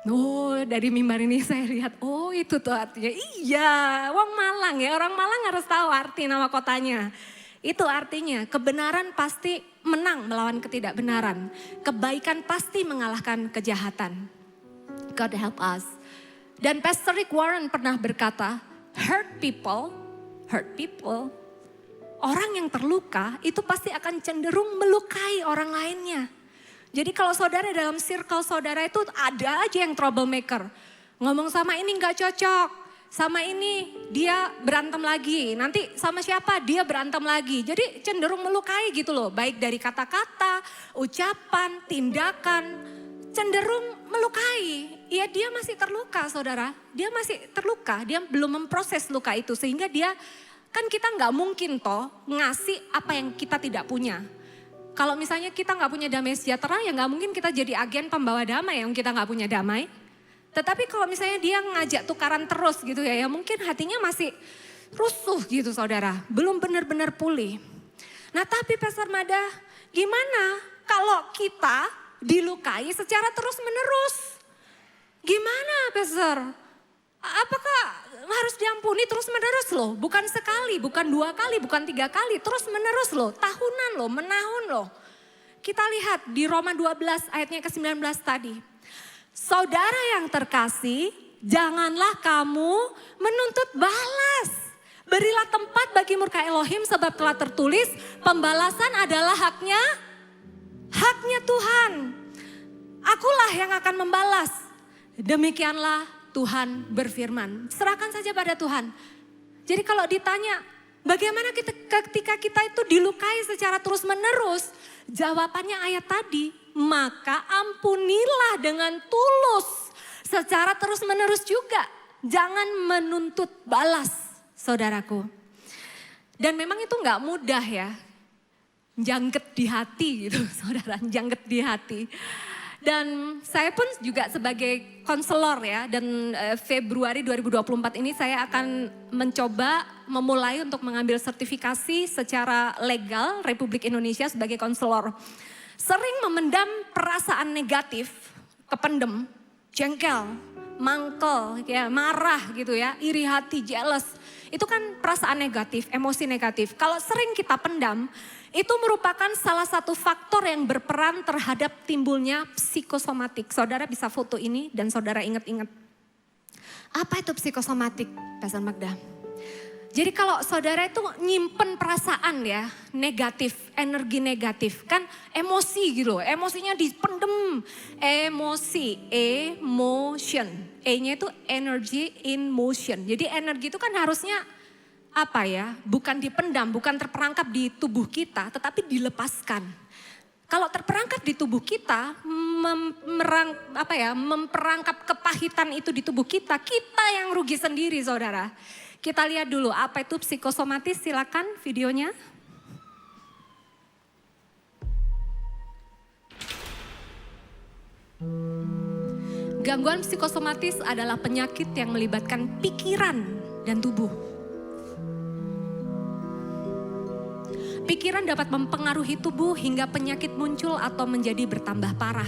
Oh, dari mimbar ini saya lihat, oh itu tuh artinya. Iya, wong Malang ya, orang Malang harus tahu arti nama kotanya. Itu artinya kebenaran pasti menang melawan ketidakbenaran. Kebaikan pasti mengalahkan kejahatan. God help us. Dan Pastor Rick Warren pernah berkata, hurt people, orang yang terluka itu pasti akan cenderung melukai orang lainnya. Jadi kalau saudara dalam circle saudara itu ada aja yang troublemaker. Ngomong sama ini gak cocok, sama ini dia berantem lagi. Nanti sama siapa dia berantem lagi. Jadi cenderung melukai gitu loh. Baik dari kata-kata, ucapan, tindakan. Cenderung melukai. Ya dia masih terluka saudara. Dia masih terluka, dia belum memproses luka itu. Sehingga dia, kan kita gak mungkin toh ngasih apa yang kita tidak punya. Kalau misalnya kita gak punya damai sejahtera, ya gak mungkin kita jadi agen pembawa damai yang kita gak punya damai. Tetapi kalau misalnya dia ngajak tukaran terus gitu ya mungkin hatinya masih rusuh gitu saudara. Belum benar-benar pulih. Nah tapi Pastor Mada, gimana kalau kita dilukai secara terus menerus? Gimana Pastor? Apakah harus diampuni terus menerus loh? Bukan sekali, bukan 2 kali, bukan 3 kali. Terus menerus loh, tahunan loh, menahun loh. Kita lihat di Roma 12 ayatnya ke-19 tadi. Saudara yang terkasih, janganlah kamu menuntut balas. Berilah tempat bagi murka Elohim sebab telah tertulis pembalasan adalah haknya Tuhan. Akulah yang akan membalas. Demikianlah Tuhan berfirman. Serahkan saja pada Tuhan. Jadi kalau ditanya bagaimana ketika kita itu dilukai secara terus menerus. Jawabannya ayat tadi. Maka ampunilah dengan tulus. Secara terus menerus juga. Jangan menuntut balas, saudaraku. Dan memang itu gak mudah ya. Jangket di hati gitu, saudara. Jangket di hati. Dan saya pun juga sebagai konselor ya. Dan Februari 2024 ini saya akan mencoba memulai untuk mengambil sertifikasi secara legal Republik Indonesia sebagai konselor. Sering memendam perasaan negatif, kependem, jengkel, mangkel, ya, marah gitu ya, iri hati, jealous. Itu kan perasaan negatif, emosi negatif. Kalau sering kita pendam, itu merupakan salah satu faktor yang berperan terhadap timbulnya psikosomatik. Saudara bisa foto ini dan saudara ingat-ingat. Apa itu psikosomatik, Pastor Magda? Jadi kalau saudara itu nyimpen perasaan ya, negatif, energi negatif. Kan emosi gitu loh, emosinya dipendem. Emosi, emotion. E-nya itu energy in motion. Jadi energi itu kan harusnya apa ya, bukan dipendam, bukan terperangkap di tubuh kita, tetapi dilepaskan. Kalau terperangkap di tubuh kita, memperangkap kepahitan itu di tubuh kita yang rugi sendiri saudara. Kita lihat dulu apa itu psikosomatis, silakan videonya. Gangguan psikosomatis adalah penyakit yang melibatkan pikiran dan tubuh. Pikiran dapat mempengaruhi tubuh hingga penyakit muncul atau menjadi bertambah parah.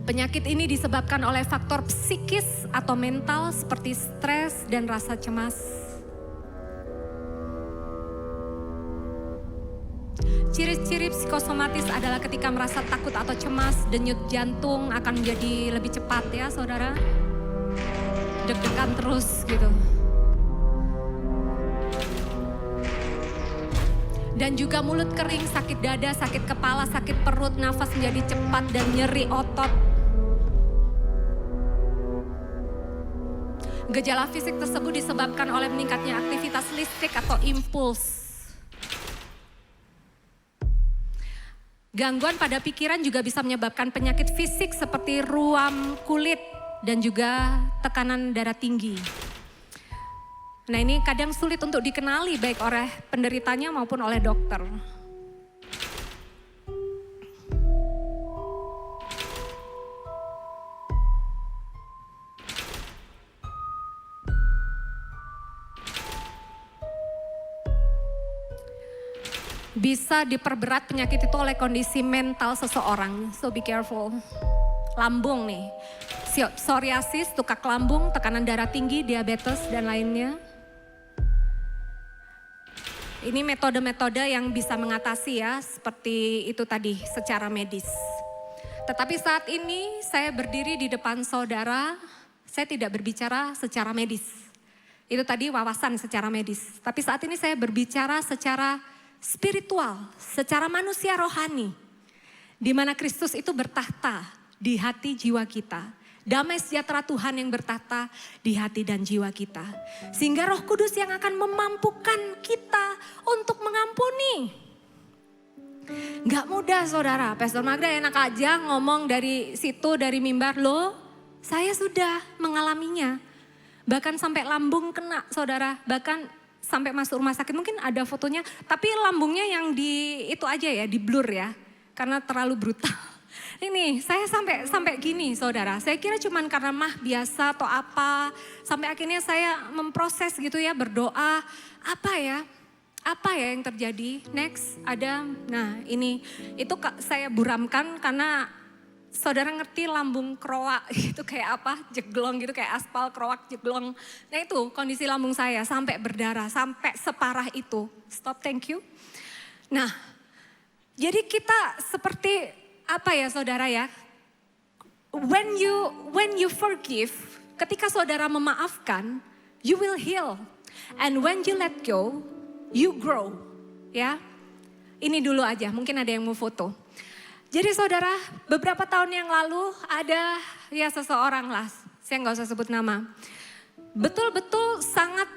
Penyakit ini disebabkan oleh faktor psikis atau mental seperti stres dan rasa cemas. Ciri-ciri psikosomatis adalah ketika merasa takut atau cemas, denyut jantung akan menjadi lebih cepat ya saudara. Deg-degan terus gitu. Dan juga mulut kering, sakit dada, sakit kepala, sakit perut, nafas menjadi cepat dan nyeri otot. Gejala fisik tersebut disebabkan oleh meningkatnya aktivitas listrik atau impuls. Gangguan pada pikiran juga bisa menyebabkan penyakit fisik seperti ruam kulit dan juga tekanan darah tinggi. Nah ini kadang sulit untuk dikenali baik oleh penderitanya maupun oleh dokter. Bisa diperberat penyakit itu oleh kondisi mental seseorang. So be careful. Lambung nih, psoriasis, tukak lambung, tekanan darah tinggi, diabetes dan lainnya. Ini metode-metode yang bisa mengatasi ya, seperti itu tadi secara medis. Tetapi saat ini saya berdiri di depan saudara, saya tidak berbicara secara medis. Itu tadi wawasan secara medis. Tapi saat ini saya berbicara secara spiritual, secara manusia rohani. Di mana Kristus itu bertahta di hati jiwa kita. Damai sejahtera Tuhan yang bertahta di hati dan jiwa kita. Sehingga Roh Kudus yang akan memampukan kita untuk mengampuni. Gak mudah saudara, Pastor Magda enak aja ngomong dari situ, dari mimbar. Loh, saya sudah mengalaminya. Bahkan sampai lambung kena saudara, bahkan sampai masuk rumah sakit. Mungkin ada fotonya, tapi lambungnya yang di itu aja ya, di blur ya. Karena terlalu brutal. Ini saya sampai gini saudara, saya kira cuman karena mah biasa atau apa, sampai akhirnya saya memproses gitu ya, berdoa, apa ya yang terjadi, next ada, nah ini, itu saya buramkan karena saudara ngerti lambung kroak itu kayak apa, jeglong gitu kayak aspal kroak jeglong, nah itu kondisi lambung saya sampai berdarah, sampai separah itu, stop thank you. Nah jadi kita seperti apa ya saudara ya, when you forgive, ketika saudara memaafkan, you will heal. And when you let go, you grow. Ya, ini dulu aja, mungkin ada yang mau foto. Jadi saudara, beberapa tahun yang lalu ada ya seseorang lah, saya nggak usah sebut nama. Betul-betul sangat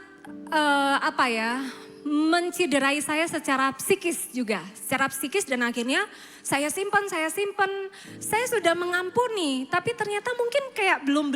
menciderai saya secara psikis juga. Secara psikis dan akhirnya saya simpan. Saya sudah mengampuni, tapi ternyata mungkin kayak belum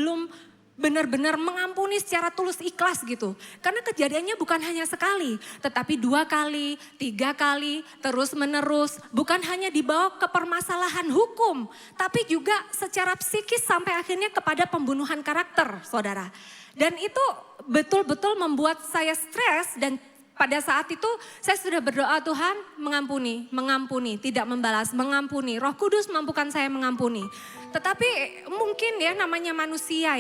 benar-benar mengampuni secara tulus ikhlas gitu. Karena kejadiannya bukan hanya sekali, tetapi 2 kali, 3 kali, terus menerus. Bukan hanya dibawa ke permasalahan hukum, tapi juga secara psikis sampai akhirnya kepada pembunuhan karakter, saudara. Dan itu betul-betul membuat saya stres dan pada saat itu saya sudah berdoa, Tuhan mengampuni, tidak membalas, mengampuni. Roh Kudus mampukan saya mengampuni. Tetapi mungkin ya namanya manusia.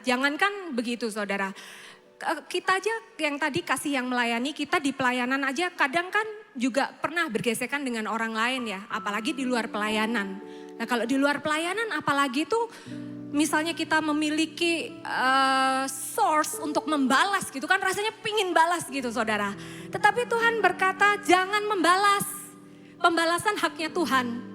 Jangankan begitu saudara. Kita aja yang tadi kasih yang melayani, kita di pelayanan aja kadang kan juga pernah bergesekan dengan orang lain ya. Apalagi di luar pelayanan. Nah kalau di luar pelayanan apalagi tuh misalnya kita memiliki source untuk membalas gitu kan rasanya pingin balas gitu saudara. Tetapi Tuhan berkata jangan membalas. Pembalasan haknya Tuhan.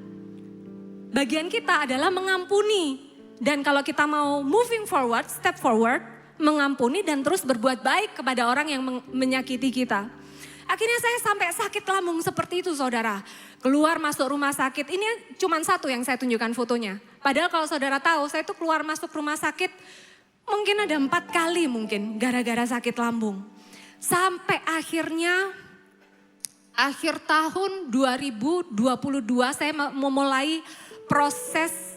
Bagian kita adalah mengampuni. Dan kalau kita mau moving forward, step forward, mengampuni dan terus berbuat baik kepada orang yang menyakiti kita. Akhirnya saya sampai sakit lambung seperti itu saudara. Keluar masuk rumah sakit, ini cuma satu yang saya tunjukkan fotonya. Padahal kalau saudara tahu, saya itu keluar masuk rumah sakit mungkin ada 4 kali mungkin gara-gara sakit lambung. Sampai akhirnya akhir tahun 2022 saya memulai proses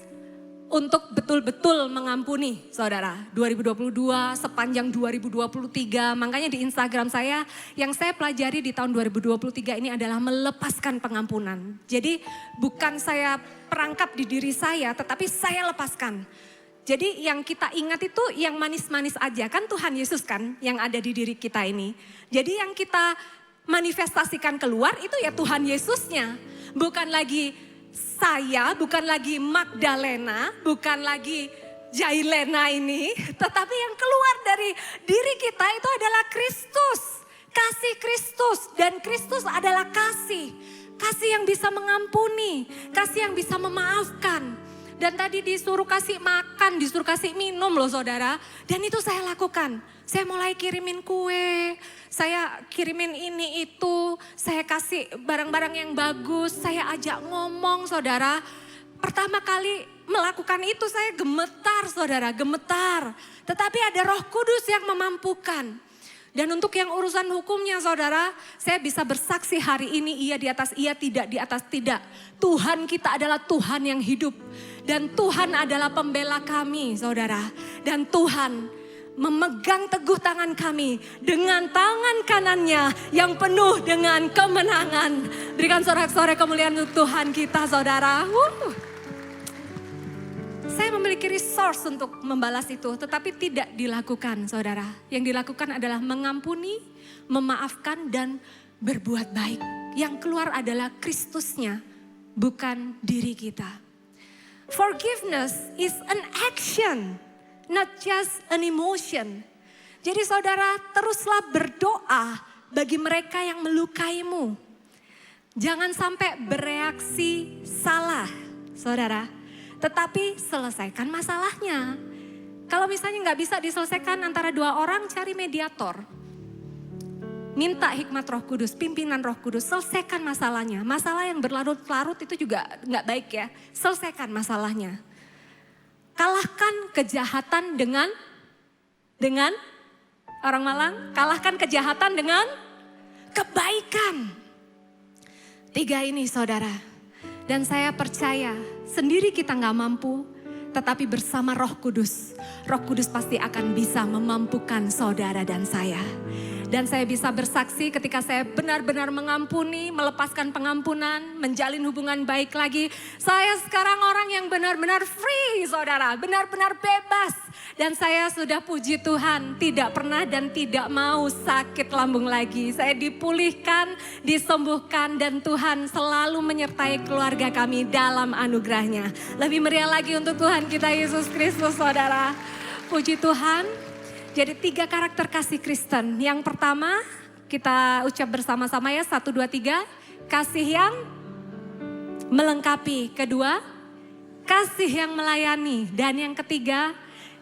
untuk betul-betul mengampuni saudara. 2022 sepanjang 2023 makanya di Instagram saya yang saya pelajari di tahun 2023 ini adalah melepaskan pengampunan. Jadi bukan saya perangkap di diri saya tetapi saya lepaskan. Jadi yang kita ingat itu yang manis-manis aja kan Tuhan Yesus kan yang ada di diri kita ini. Jadi yang kita manifestasikan keluar itu ya Tuhan Yesusnya. Bukan lagi saya, bukan lagi Magdalena, bukan lagi Jailena ini. Tetapi yang keluar dari diri kita itu adalah Kristus. Kasih Kristus dan Kristus adalah kasih. Kasih yang bisa mengampuni, kasih yang bisa memaafkan. Dan tadi disuruh kasih makan, disuruh kasih minum loh saudara. Dan itu saya lakukan. Saya mulai kirimin kue, saya kirimin ini itu, saya kasih barang-barang yang bagus, saya ajak ngomong saudara. Pertama kali melakukan itu saya gemetar saudara, gemetar. Tetapi ada Roh Kudus yang memampukan. Dan untuk yang urusan hukumnya saudara, saya bisa bersaksi hari ini iya di atas iya, tidak di atas tidak. Tuhan kita adalah Tuhan yang hidup. Dan Tuhan adalah pembela kami saudara. Dan Tuhan memegang teguh tangan kami dengan tangan kanannya yang penuh dengan kemenangan. Berikan sorak-sorai kemuliaan untuk Tuhan kita saudara. Saya memiliki resource untuk membalas itu, tetapi tidak dilakukan saudara. Yang dilakukan adalah mengampuni, memaafkan dan berbuat baik. Yang keluar adalah Kristusnya, bukan diri kita. Forgiveness is an action, not just an emotion. Jadi saudara teruslah berdoa bagi mereka yang melukaimu. Jangan sampai bereaksi salah saudara. Tetapi selesaikan masalahnya. Kalau misalnya nggak bisa diselesaikan antara 2 orang, cari mediator. Minta hikmat Roh Kudus, pimpinan Roh Kudus, selesaikan masalahnya. Masalah yang berlarut-larut itu juga nggak baik ya. Selesaikan masalahnya. Kalahkan kejahatan dengan orang Malang, kalahkan kejahatan dengan kebaikan. 3 ini saudara. Dan saya percaya sendiri kita gak mampu, tetapi bersama Roh Kudus pasti akan bisa memampukan saudara dan saya. Dan saya bisa bersaksi ketika saya benar-benar mengampuni, melepaskan pengampunan, menjalin hubungan baik lagi. Saya sekarang orang yang benar-benar free saudara, benar-benar bebas. Dan saya sudah puji Tuhan tidak pernah dan tidak mau sakit lambung lagi. Saya dipulihkan, disembuhkan dan Tuhan selalu menyertai keluarga kami dalam anugerahnya. Lebih meriah lagi untuk Tuhan kita Yesus Kristus saudara. Puji Tuhan. Jadi 3 karakter kasih Kristen. Yang pertama kita ucap bersama-sama ya, 1, 2, 3. Kasih yang melengkapi. Kedua, kasih yang melayani. Dan yang ketiga,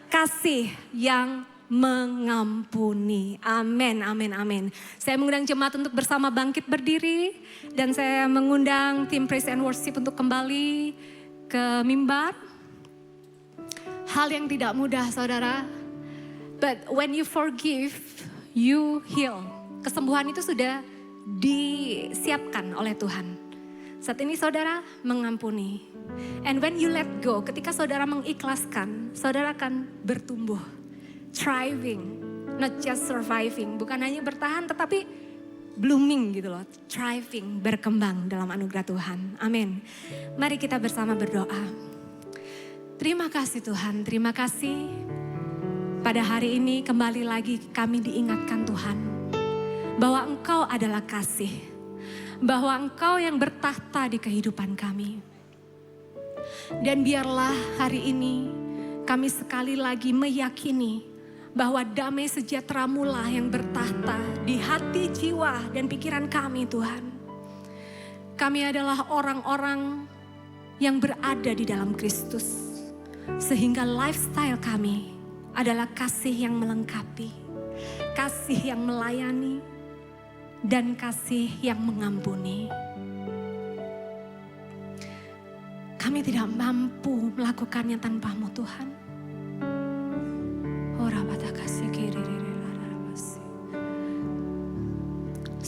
kasih yang mengampuni. Amin, amin, amin. Saya mengundang jemaat untuk bersama bangkit berdiri. Dan saya mengundang tim Praise and Worship untuk kembali ke mimbar. Hal yang tidak mudah saudara. But when you forgive, you heal. Kesembuhan itu sudah disiapkan oleh Tuhan. Saat ini saudara mengampuni. And when you let go, ketika saudara mengikhlaskan, saudara akan bertumbuh. Thriving, not just surviving. Bukan hanya bertahan tetapi blooming gitu loh. Thriving, berkembang dalam anugerah Tuhan. Amin. Mari kita bersama berdoa. Terima kasih Tuhan, terima kasih. Pada hari ini kembali lagi kami diingatkan Tuhan. Bahwa Engkau adalah kasih. Bahwa Engkau yang bertahta di kehidupan kami. Dan biarlah hari ini kami sekali lagi meyakini bahwa damai sejahtera-Mu lah yang bertahta di hati, jiwa, dan pikiran kami Tuhan. Kami adalah orang-orang yang berada di dalam Kristus. Sehingga lifestyle kami adalah kasih yang melengkapi, kasih yang melayani, dan kasih yang mengampuni. Kami tidak mampu melakukannya tanpa-Mu Tuhan.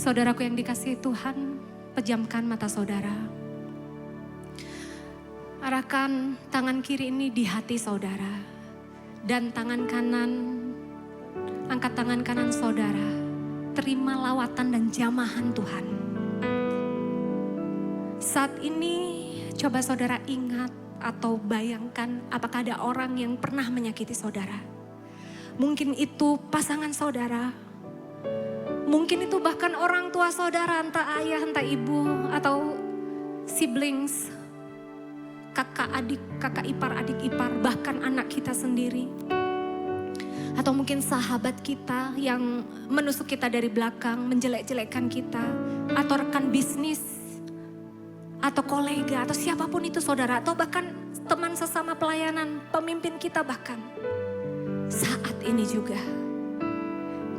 Saudaraku yang dikasihi Tuhan, pejamkan mata saudara. Arahkan tangan kiri ini di hati saudara. Dan tangan kanan, angkat tangan kanan saudara. Terima lawatan dan jamahan Tuhan. Saat ini coba saudara ingat atau bayangkan apakah ada orang yang pernah menyakiti saudara. Mungkin itu pasangan saudara. Mungkin itu bahkan orang tua saudara, entah ayah, entah ibu, atau siblings, kakak adik, kakak ipar, adik ipar, bahkan anak kita sendiri. Atau mungkin sahabat kita yang menusuk kita dari belakang, menjelek-jelekkan kita, atau rekan bisnis, atau kolega, atau siapapun itu saudara, atau bahkan teman sesama pelayanan, pemimpin kita bahkan. Saat ini juga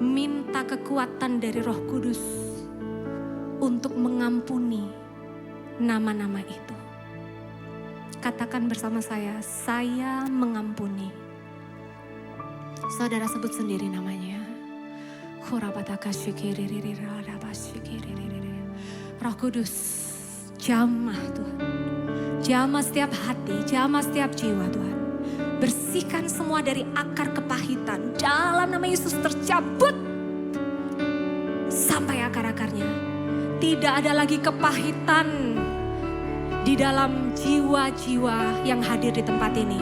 minta kekuatan dari Roh Kudus untuk mengampuni nama-nama itu. Katakan bersama saya mengampuni. Saudara sebut sendiri namanya. Roh Kudus, jamah Tuhan. Jamah setiap hati, jamah setiap jiwa Tuhan. Bersihkan semua dari akar kepahitan. Dalam nama Yesus tercabut sampai akar-akarnya. Tidak ada lagi kepahitan di dalam jiwa-jiwa yang hadir di tempat ini.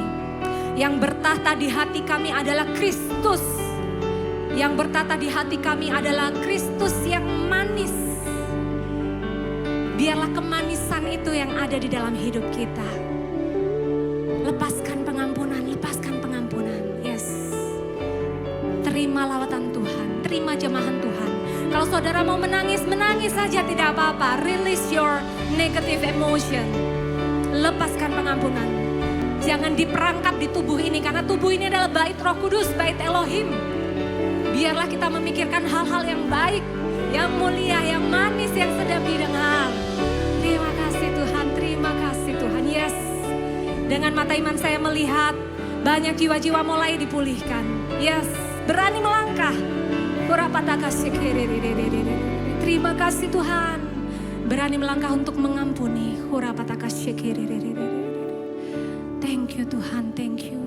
Yang bertahta di hati kami adalah Kristus. Yang bertahta di hati kami adalah Kristus yang manis. Biarlah kemanisan itu yang ada di dalam hidup kita. Lepaskan pengampunan, lepaskan pengampunan. Yes. Terima lawatan Tuhan, terima jamahan Tuhan. Kalau saudara mau menangis, menangis saja tidak apa-apa. Release your negative emotion. Lepaskan pengampunan. Jangan diperangkap di tubuh ini, karena tubuh ini adalah bait Roh Kudus, bait Elohim. Biarlah kita memikirkan hal-hal yang baik, yang mulia, yang manis, yang sedap didengar. Terima kasih Tuhan, terima kasih Tuhan. Yes. Dengan mata iman saya melihat banyak jiwa-jiwa mulai dipulihkan. Yes, berani melangkah. Terima kasih Tuhan. Berani melangkah untuk mengampuni. Thank you Tuhan, thank you.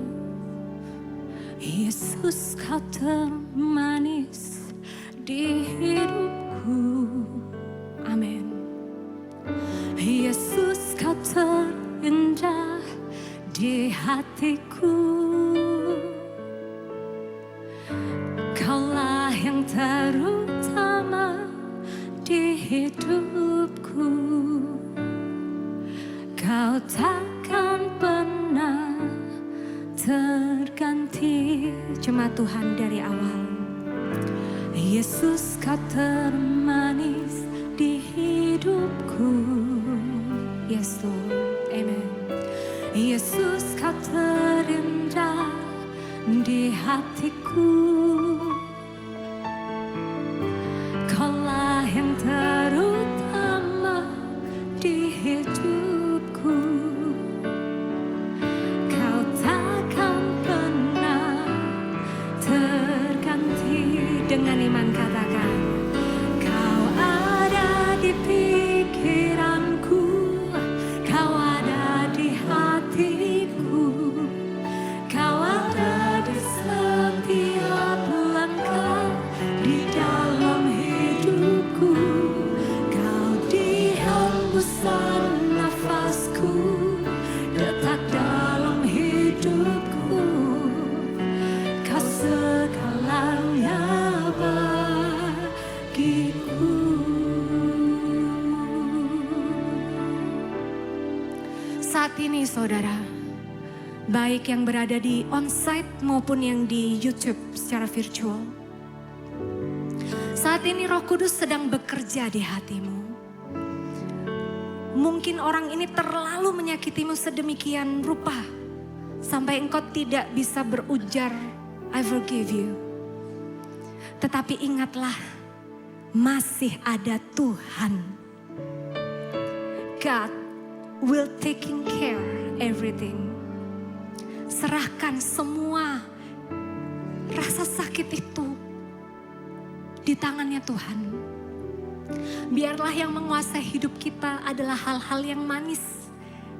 Yesus kau termanis di hidupku. Amin. Yesus kau terindah di hatiku. Kaulah yang terutama di hidupku. Kau takkan pernah terganti. hati jemaat Tuhan dari awal. Yesus kau termanis di hidupku. Yes Lord, amen. Yesus kau terindah di hatiku. Kaulah yang terutama di hidupku. Kau takkan pernah terganti. Dengan iman katakan, kau ada di pikiranku, kau ada di hatiku, kau ada di setiap langkah di dalam hidupku. Kau di hembusan nafasku, detak dalam hidupku. Kau segalanya bagiku. Saat ini saudara, baik yang berada di onsite maupun yang di YouTube secara virtual, saat ini Roh Kudus sedang bekerja di hatimu. Mungkin orang ini terlalu menyakitimu sedemikian rupa sampai engkau tidak bisa berujar I forgive you. Tetapi ingatlah, masih ada Tuhan. God will taking care everything. Serahkan semua rasa sakit itu di tangannya Tuhan. Biarlah yang menguasai hidup kita adalah hal-hal yang manis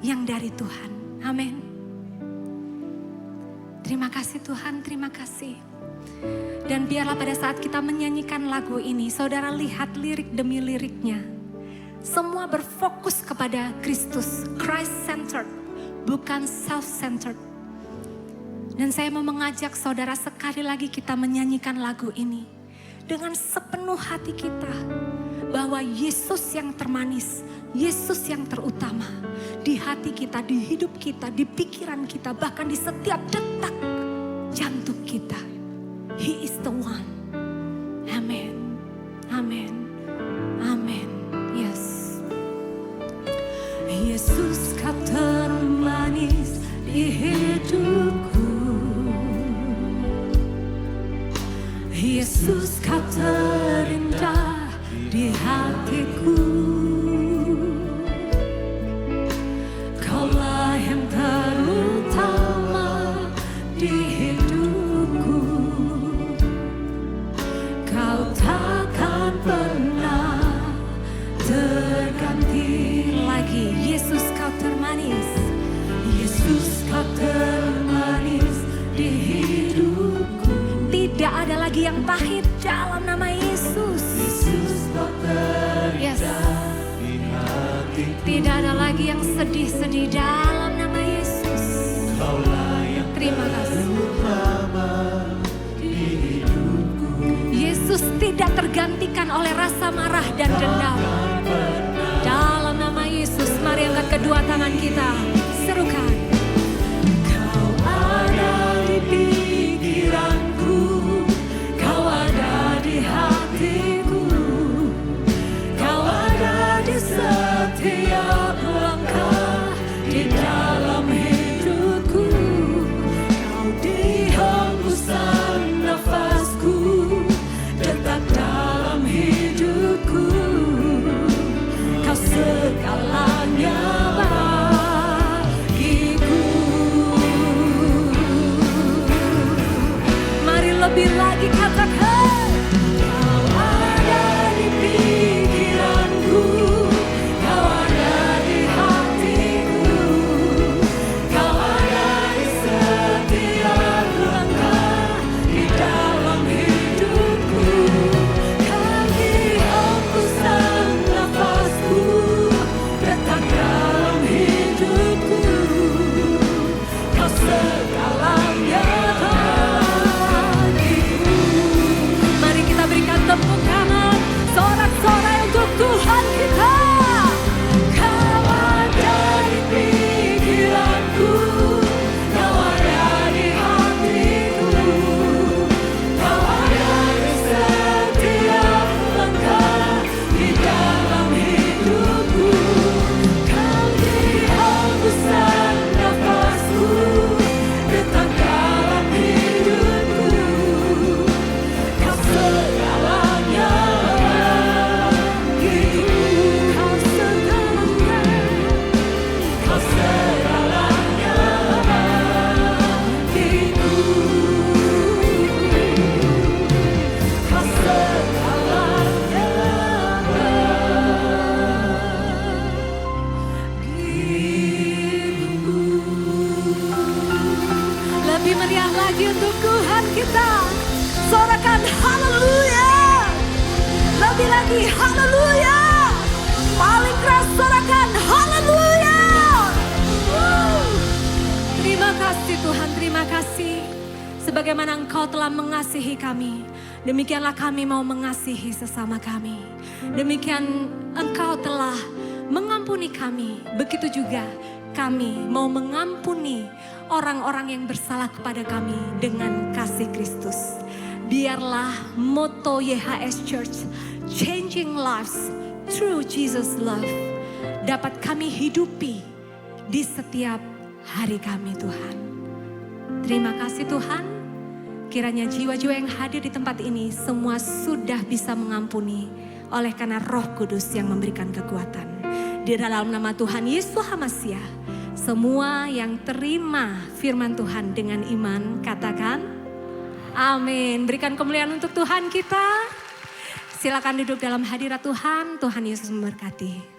yang dari Tuhan. Amin. Terima kasih Tuhan, terima kasih. Dan biarlah pada saat kita menyanyikan lagu ini, saudara lihat lirik demi liriknya. Semua berfokus kepada Kristus, Christ-centered, bukan self-centered. Dan saya mau mengajak saudara sekali lagi kita menyanyikan lagu ini dengan sepenuh hati kita. Bahwa Yesus yang termanis, Yesus yang terutama di hati kita, di hidup kita, di pikiran kita, bahkan di setiap detak jantung kita. He is the one. Amen. Amen. Amen. Yes. Yesus kau termanis di hidupku. Yesus kau terindah di hatiku. Kaulah yang terutama di hidupku. Kau takkan pernah terganti lagi. Yesus kau termanis. Yesus kau termanis di hidupku. Tidak ada lagi yang pahit dalam nama Yesus. Yesus kau terindah di hatiku. Tidak ada lagi yang sedih-sedih dalam nama Yesus. Kaulah yang terima kasih. Yesus tidak tergantikan oleh rasa marah dan dendam. Dalam nama Yesus, mari angkat kedua tangan kita, serukan. Kau ada di pikiranku, kau ada di hatiku, kau ada di setiap langkah di dalam hidupku. Kau di hembusan nafasku, detak dalam hidupku. Kau segalanya bagiku. Mari lebih lagi katakan. Kau ada di pikiranku, Tuhan kita. Sorakan haleluya. Lebih lagi haleluya. Paling keras sorakan haleluya. Terima kasih Tuhan, terima kasih. Sebagaimana Engkau telah mengasihi kami, demikianlah kami mau mengasihi sesama kami. Demikian Engkau telah mengampuni kami, begitu juga kami mau mengampuni orang-orang yang bersalah kepada kami dengan kasih Kristus. Biarlah moto YHS Church, changing lives through Jesus love, dapat kami hidupi di setiap hari kami Tuhan. Terima kasih Tuhan, kiranya jiwa-jiwa yang hadir di tempat ini semua sudah bisa mengampuni oleh karena Roh Kudus yang memberikan kekuatan. Di dalam nama Tuhan Yesus HaMasiah, semua yang terima firman Tuhan dengan iman katakan amin. Berikan kemuliaan untuk Tuhan kita. Silakan duduk dalam hadirat Tuhan. Tuhan Yesus memberkati.